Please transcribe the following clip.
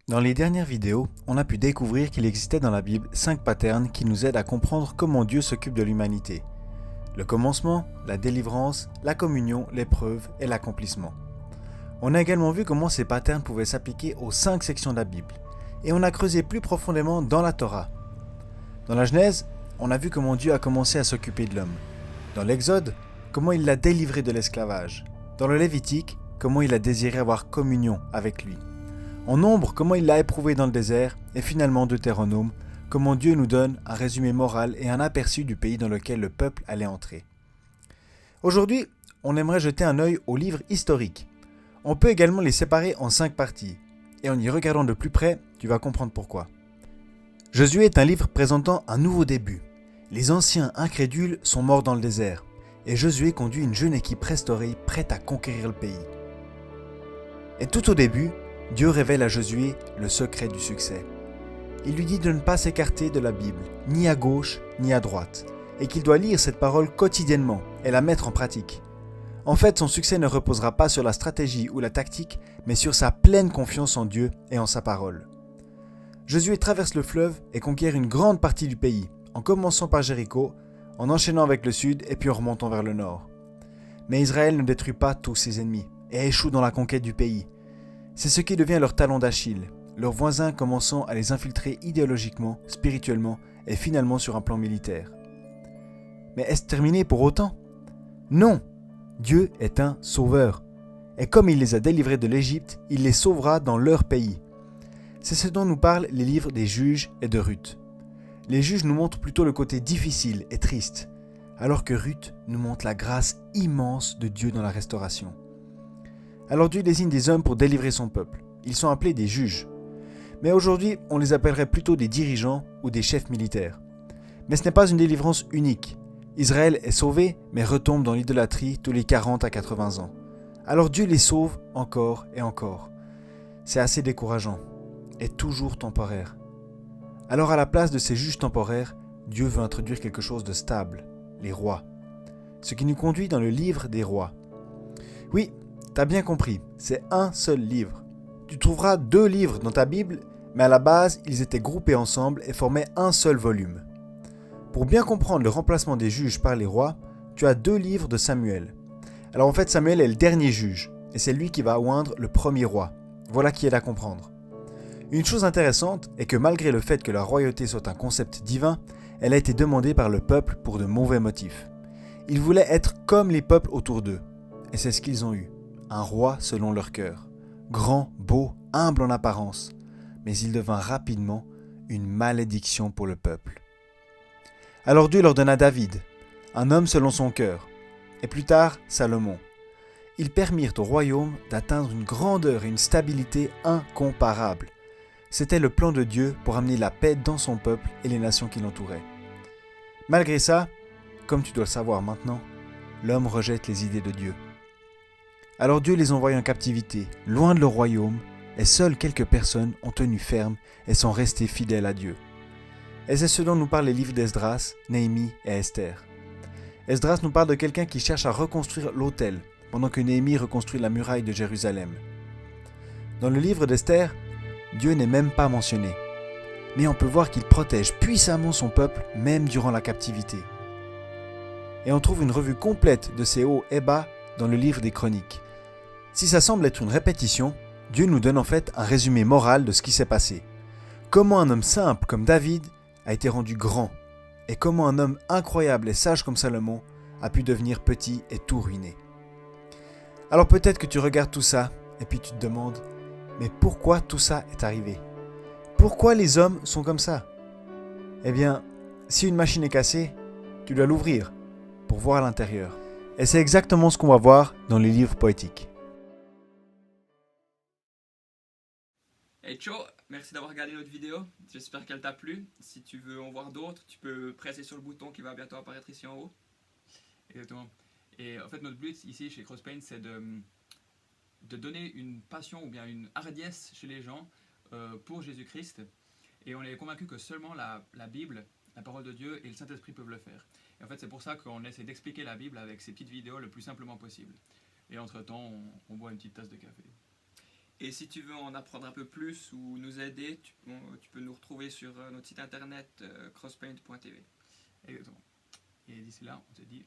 Dans les dernières vidéos, on a pu découvrir qu'il existait dans la Bible 5 patterns qui nous aident à comprendre comment Dieu s'occupe de l'humanité. Le commencement, la délivrance, la communion, l'épreuve et l'accomplissement. On a également vu comment ces patterns pouvaient s'appliquer aux 5 sections de la Bible, et on a creusé plus profondément dans la Torah. Dans la Genèse, on a vu comment Dieu a commencé à s'occuper de l'homme. Dans l'Exode, comment il l'a délivré de l'esclavage. Dans le Lévitique, comment il a désiré avoir communion avec lui. En Nombre, comment il l'a éprouvé dans le désert, et finalement Deutéronome, comment Dieu nous donne un résumé moral et un aperçu du pays dans lequel le peuple allait entrer. Aujourd'hui, on aimerait jeter un œil aux livres historiques. On peut également les séparer en 5 parties, et en y regardant de plus près, tu vas comprendre pourquoi. Josué est un livre présentant un nouveau début. Les anciens incrédules sont morts dans le désert, et Josué conduit une jeune équipe restaurée prête à conquérir le pays. Et tout au début, Dieu révèle à Josué le secret du succès. Il lui dit de ne pas s'écarter de la Bible, ni à gauche, ni à droite, et qu'il doit lire cette parole quotidiennement et la mettre en pratique. En fait, son succès ne reposera pas sur la stratégie ou la tactique, mais sur sa pleine confiance en Dieu et en sa parole. Josué traverse le fleuve et conquiert une grande partie du pays, en commençant par Jéricho, en enchaînant avec le sud et puis en remontant vers le nord. Mais Israël ne détruit pas tous ses ennemis et échoue dans la conquête du pays. C'est ce qui devient leur talon d'Achille, leurs voisins commençant à les infiltrer idéologiquement, spirituellement et finalement sur un plan militaire. Mais est-ce terminé pour autant ? Non ! Dieu est un sauveur. Et comme il les a délivrés de l'Égypte, il les sauvera dans leur pays. C'est ce dont nous parlent les livres des Juges et de Ruth. Les Juges nous montrent plutôt le côté difficile et triste, alors que Ruth nous montre la grâce immense de Dieu dans la restauration. Alors Dieu désigne des hommes pour délivrer son peuple. Ils sont appelés des juges. Mais aujourd'hui, on les appellerait plutôt des dirigeants ou des chefs militaires. Mais ce n'est pas une délivrance unique. Israël est sauvé, mais retombe dans l'idolâtrie tous les 40 à 80 ans. Alors Dieu les sauve encore et encore. C'est assez décourageant, et toujours temporaire. Alors à la place de ces juges temporaires, Dieu veut introduire quelque chose de stable, les rois. Ce qui nous conduit dans le livre des rois. Oui, t'as bien compris, c'est un seul livre. Tu trouveras 2 livres dans ta Bible, mais à la base, ils étaient groupés ensemble et formaient un seul volume. Pour bien comprendre le remplacement des juges par les rois, tu as 2 livres de Samuel. Alors en fait, Samuel est le dernier juge, et c'est lui qui va oindre le premier roi. Voilà qui est à comprendre. Une chose intéressante est que malgré le fait que la royauté soit un concept divin, elle a été demandée par le peuple pour de mauvais motifs. Ils voulaient être comme les peuples autour d'eux, et c'est ce qu'ils ont eu. Un roi selon leur cœur, grand, beau, humble en apparence, mais il devint rapidement une malédiction pour le peuple. Alors Dieu leur donna David, un homme selon son cœur, et plus tard Salomon. Ils permirent au royaume d'atteindre une grandeur et une stabilité incomparables. C'était le plan de Dieu pour amener la paix dans son peuple et les nations qui l'entouraient. Malgré ça, comme tu dois le savoir maintenant, l'homme rejette les idées de Dieu. Alors Dieu les envoya en captivité, loin de leur royaume, et seules quelques personnes ont tenu ferme et sont restées fidèles à Dieu. Et c'est ce dont nous parlent les livres d'Esdras, Néhémie et Esther. Esdras nous parle de quelqu'un qui cherche à reconstruire l'autel, pendant que Néhémie reconstruit la muraille de Jérusalem. Dans le livre d'Esther, Dieu n'est même pas mentionné, mais on peut voir qu'il protège puissamment son peuple même durant la captivité. Et on trouve une revue complète de ces hauts et bas dans le livre des Chroniques. Si ça semble être une répétition, Dieu nous donne en fait un résumé moral de ce qui s'est passé. Comment un homme simple comme David a été rendu grand, et comment un homme incroyable et sage comme Salomon a pu devenir petit et tout ruiner. Alors peut-être que tu regardes tout ça, et puis tu te demandes, mais pourquoi tout ça est arrivé ? Pourquoi les hommes sont comme ça ? Eh bien, si une machine est cassée, tu dois l'ouvrir pour voir à l'intérieur. Et c'est exactement ce qu'on va voir dans les livres poétiques. Hey ciao, merci d'avoir regardé notre vidéo, j'espère qu'elle t'a plu. Si tu veux en voir d'autres, tu peux presser sur le bouton qui va bientôt apparaître ici en haut. Exactement. Et en fait notre but ici chez Crosspaint c'est de donner une passion ou bien une hardiesse chez les gens pour Jésus-Christ. Et on est convaincu que seulement la Bible, la parole de Dieu et le Saint-Esprit peuvent le faire. Et en fait c'est pour ça qu'on essaie d'expliquer la Bible avec ces petites vidéos le plus simplement possible. Et entre temps on boit une petite tasse de café. Et si tu veux en apprendre un peu plus ou nous aider, tu peux nous retrouver sur notre site internet crosspaint.tv. Exactement. Et d'ici là, on te dit